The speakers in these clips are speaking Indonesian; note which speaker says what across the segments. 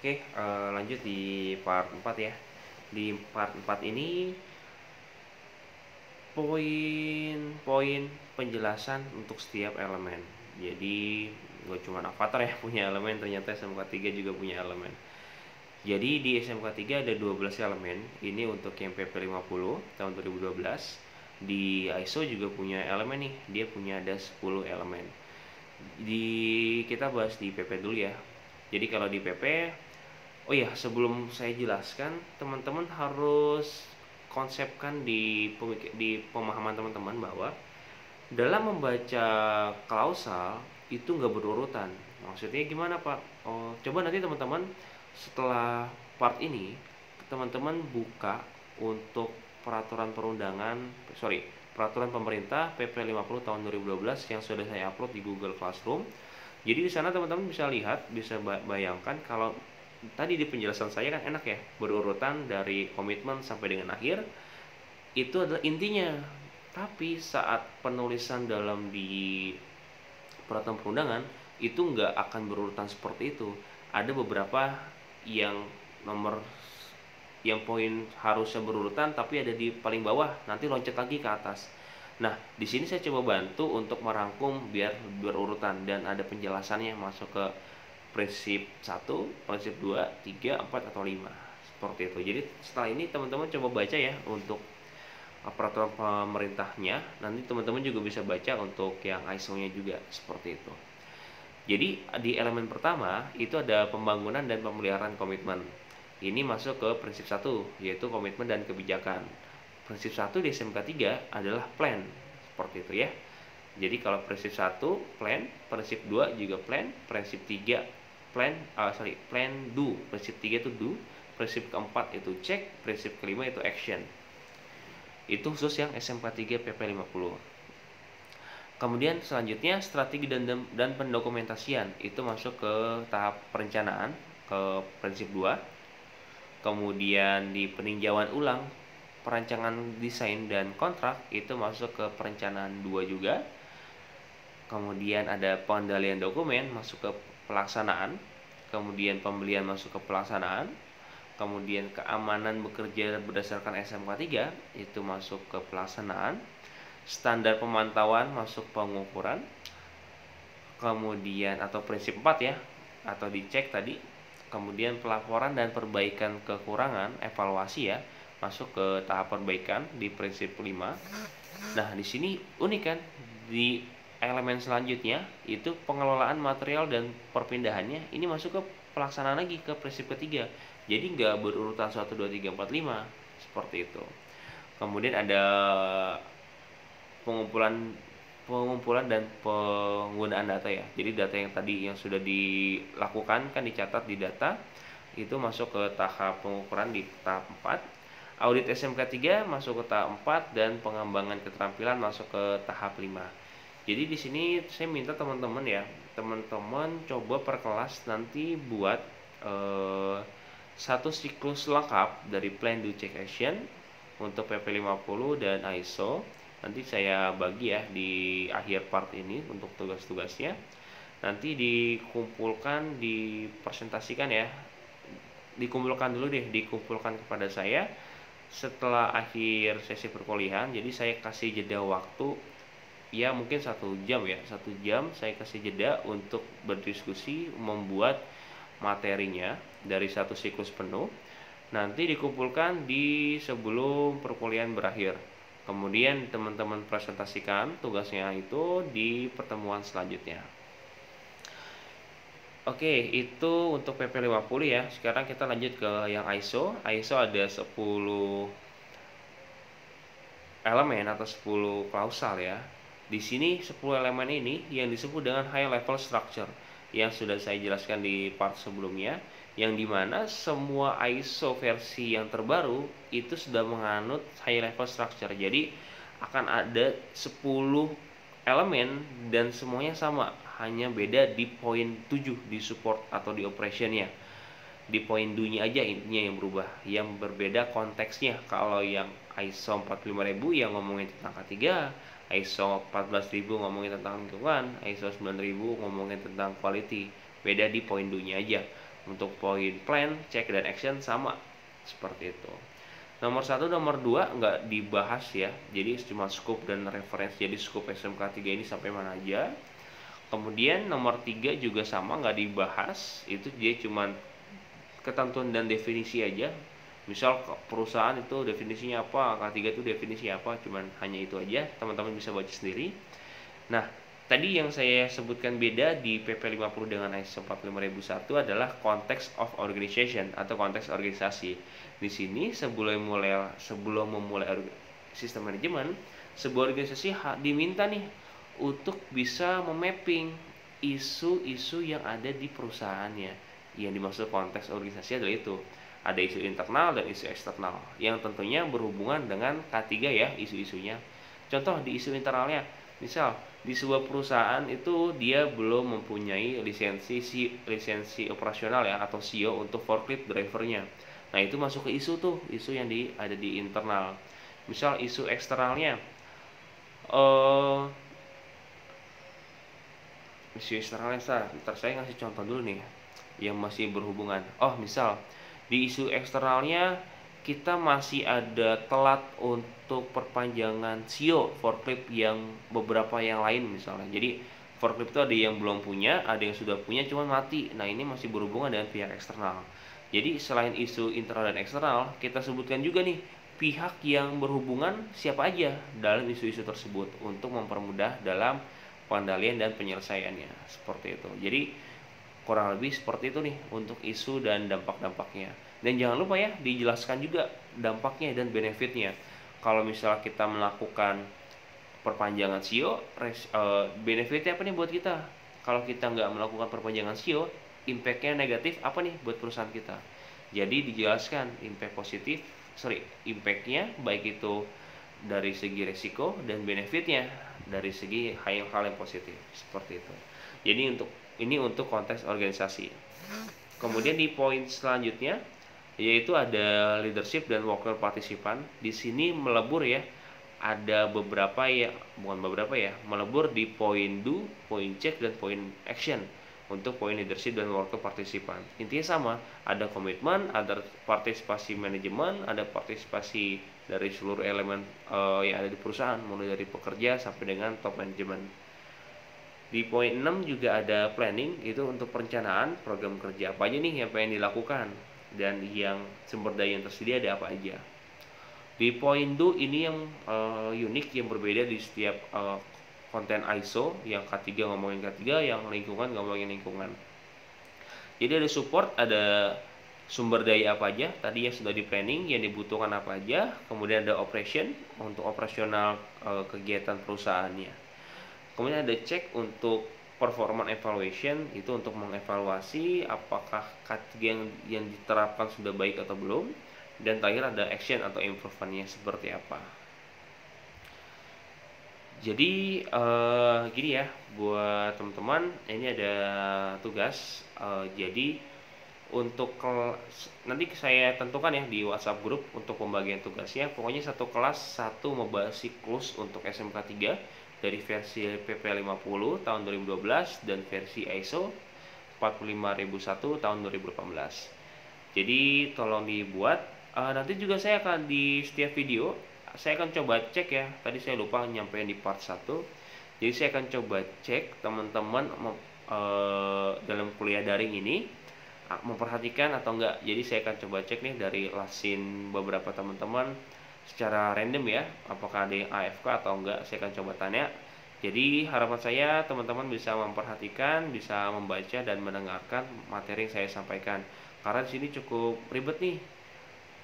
Speaker 1: Oke, lanjut di part 4 ya. Di part 4 ini poin-poin penjelasan untuk setiap elemen. Jadi gak cuma Avatar ya punya elemen, ternyata SMK 3 juga punya elemen. Jadi di SMK 3 ada 12 elemen. Ini untuk yang PP50 tahun 2012. Di ISO juga punya elemen nih, dia punya ada 10 elemen. Kita bahas di PP dulu ya. Jadi kalau di PP, oh iya, sebelum saya jelaskan, teman-teman harus konsepkan di pemahaman teman-teman bahwa dalam membaca klausal itu nggak berurutan. Maksudnya gimana, Pak? Oh, coba nanti teman-teman setelah part ini, teman-teman buka untuk peraturan pemerintah PP 50 tahun 2012 yang sudah saya upload di Google Classroom. Jadi di sana teman-teman bisa lihat, bisa bayangkan kalau tadi di penjelasan saya kan enak ya, berurutan dari komitmen sampai dengan akhir. Itu adalah intinya. Tapi saat penulisan dalam di peraturan perundangan itu nggak akan berurutan seperti itu. Ada beberapa yang nomor yang poin harusnya berurutan tapi ada di paling bawah, nanti loncat lagi ke atas. Nah, di sini saya coba bantu untuk merangkum biar berurutan dan ada penjelasannya masuk ke prinsip 1, prinsip 2, 3, 4 atau 5. Seperti itu. Jadi setelah ini teman-teman coba baca ya untuk peraturan pemerintahnya. Nanti teman-teman juga bisa baca untuk yang ISO-nya juga seperti itu. Jadi di elemen pertama itu ada pembangunan dan pemeliharaan komitmen. Ini masuk ke prinsip 1, yaitu komitmen dan kebijakan. Prinsip 1 di SMK 3 adalah plan. Seperti itu ya. Jadi kalau prinsip 1 plan, prinsip 2 juga plan, prinsip 3 plan do, prinsip 3 itu do, prinsip keempat itu check, prinsip kelima itu action. Itu khusus yang SMK 3 PP50. Kemudian selanjutnya strategi dan pendokumentasian itu masuk ke tahap perencanaan, ke prinsip 2. Kemudian di peninjauan ulang perancangan desain dan kontrak itu masuk ke perencanaan 2 juga. Kemudian ada pengendalian dokumen masuk ke pelaksanaan. Kemudian pembelian masuk ke pelaksanaan. Kemudian keamanan bekerja berdasarkan SMK 3 itu masuk ke pelaksanaan. Standar pemantauan masuk pengukuran. Kemudian atau prinsip 4 ya, atau dicek tadi. Kemudian pelaporan dan perbaikan kekurangan, evaluasi ya, masuk ke tahap perbaikan di prinsip 5. Nah, di sini unik kan, di elemen selanjutnya itu pengelolaan material dan perpindahannya ini masuk ke pelaksanaan lagi ke prinsip ketiga. Jadi nggak berurutan 1, 2, 3, 4, 5 seperti itu. Kemudian ada pengumpulan dan penggunaan data ya. Jadi data yang tadi yang sudah dilakukan kan dicatat di data, itu masuk ke tahap pengukuran di tahap 4. Audit SMK 3 masuk ke tahap 4 dan pengembangan keterampilan masuk ke tahap 5. Jadi di sini saya minta teman-teman ya, teman-teman coba per kelas nanti buat satu siklus lengkap dari plan, do, check, action untuk PP50 dan ISO. Nanti saya bagi ya di akhir part ini untuk tugas-tugasnya. Nanti dikumpulkan, dipresentasikan ya. Dikumpulkan dulu deh, dikumpulkan kepada saya setelah akhir sesi perkuliahan. Jadi saya kasih jeda waktu ya mungkin 1 jam ya, 1 jam saya kasih jeda untuk berdiskusi membuat materinya dari satu siklus penuh. Nanti dikumpulkan di sebelum perkuliahan berakhir. Kemudian teman-teman presentasikan tugasnya itu di pertemuan selanjutnya. Oke, itu untuk PP50 ya. Sekarang kita lanjut ke yang ISO. ISO ada 10 elemen atau 10 klausal ya. Di sini 10 elemen ini yang disebut dengan high level structure yang sudah saya jelaskan di part sebelumnya, yang dimana semua ISO versi yang terbaru itu sudah menganut high level structure. Jadi akan ada 10 elemen dan semuanya sama, hanya beda di poin 7 di support atau di operationnya. Di poin do-nya aja intinya yang berubah, yang berbeda konteksnya. Kalau yang ISO 45000 yang ngomongin tentang K3, ISO 14000 ngomongin tentang lingkungan, ISO 9000 ngomongin tentang quality. Beda di poin do-nya aja. Untuk poin plan, check, dan action sama seperti itu. Nomor 1, nomor 2 nggak dibahas ya, jadi cuma scope dan referensi. Jadi scope SMK 3 ini sampai mana aja. Kemudian nomor 3 juga sama, nggak dibahas, itu dia cuma ketentuan dan definisi aja. Misal perusahaan itu definisinya apa, K3 itu definisi apa, cuman hanya itu aja, teman-teman bisa baca sendiri. Nah, tadi yang saya sebutkan beda di PP 50 dengan ISO 45001 adalah context of organization atau konteks organisasi. Di sini sebelum memulai sistem manajemen, sebuah organisasi diminta nih untuk bisa memapping isu-isu yang ada di perusahaannya. Yang dimaksud konteks organisasi adalah itu. Ada isu internal dan isu eksternal yang tentunya berhubungan dengan K3 ya, isu-isunya. Contoh di isu internalnya, misal di sebuah perusahaan itu dia belum mempunyai lisensi operasional ya, atau CEO untuk forklift drivernya. Nah, itu masuk ke isu tuh, isu yang ada di internal. Misal isu eksternalnya, isu eksternalnya, ntar saya ngasih contoh dulu nih yang masih berhubungan. Misal di isu eksternalnya kita masih ada telat untuk perpanjangan CEO forklift yang beberapa yang lain misalnya. Jadi forklift itu ada yang belum punya, ada yang sudah punya cuman mati. Nah, ini masih berhubungan dengan pihak eksternal. Jadi selain isu internal dan eksternal, kita sebutkan juga nih pihak yang berhubungan siapa aja dalam isu-isu tersebut untuk mempermudah dalam pengendalian dan penyelesaiannya, seperti itu. Jadi kurang lebih seperti itu nih untuk isu dan dampak-dampaknya. Dan jangan lupa ya, dijelaskan juga dampaknya dan benefitnya. Kalau misalnya kita melakukan perpanjangan CEO, benefitnya apa nih buat kita? Kalau kita nggak melakukan perpanjangan CEO, impactnya negatif apa nih buat perusahaan kita? Jadi dijelaskan impactnya baik itu dari segi resiko dan benefitnya dari segi hal yang positif, seperti itu. Jadi untuk konteks organisasi. Kemudian di poin selanjutnya yaitu ada leadership dan worker partisipan. Di sini melebur ya, ada melebur di poin do, poin check, dan poin action untuk poin leadership dan worker partisipan. Intinya sama, ada komitmen, ada partisipasi manajemen, ada partisipasi dari seluruh elemen yang ada di perusahaan, mulai dari pekerja sampai dengan top manajemen. Di poin 6 juga ada planning, itu untuk perencanaan program kerja apa aja nih yang pengen dilakukan dan yang sumber daya yang tersedia ada apa aja. Di poin do ini yang unik, yang berbeda di setiap konten ISO. Yang K3 ngomongin K3, yang lingkungan ngomongin lingkungan. Jadi ada support, ada sumber daya apa aja tadi yang sudah di planning, yang dibutuhkan apa aja. Kemudian ada operation untuk operasional kegiatan perusahaannya. Kemudian ada check untuk performance evaluation, itu untuk mengevaluasi apakah K3 yang diterapkan sudah baik atau belum. Dan terakhir ada action atau improvementnya seperti apa. Jadi gini ya buat teman-teman, ini ada tugas. Jadi untuk nanti saya tentukan ya di WhatsApp grup untuk pembagian tugasnya. Pokoknya satu kelas satu membahas siklus untuk SMK 3 dari versi PP 50 tahun 2012 dan versi ISO 45001 tahun 2018. Jadi tolong dibuat. Nanti juga saya akan di setiap video saya akan coba cek ya. Tadi saya lupa nyampein di part 1. Jadi saya akan coba cek teman-teman dalam kuliah daring ini memperhatikan atau enggak. Jadi saya akan coba cek nih dari lasin beberapa teman-teman secara random ya, apakah ada yang AFK atau enggak. Saya akan coba tanya. Jadi harapan saya teman-teman bisa memperhatikan, bisa membaca dan mendengarkan materi yang saya sampaikan. Karena di sini cukup ribet nih.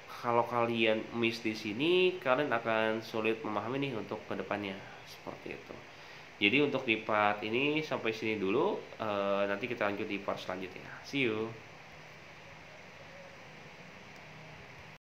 Speaker 1: Kalau kalian miss di sini, kalian akan sulit memahami nih untuk kedepannya, seperti itu. Jadi untuk di part ini sampai sini dulu. Nanti kita lanjut di part selanjutnya. See you.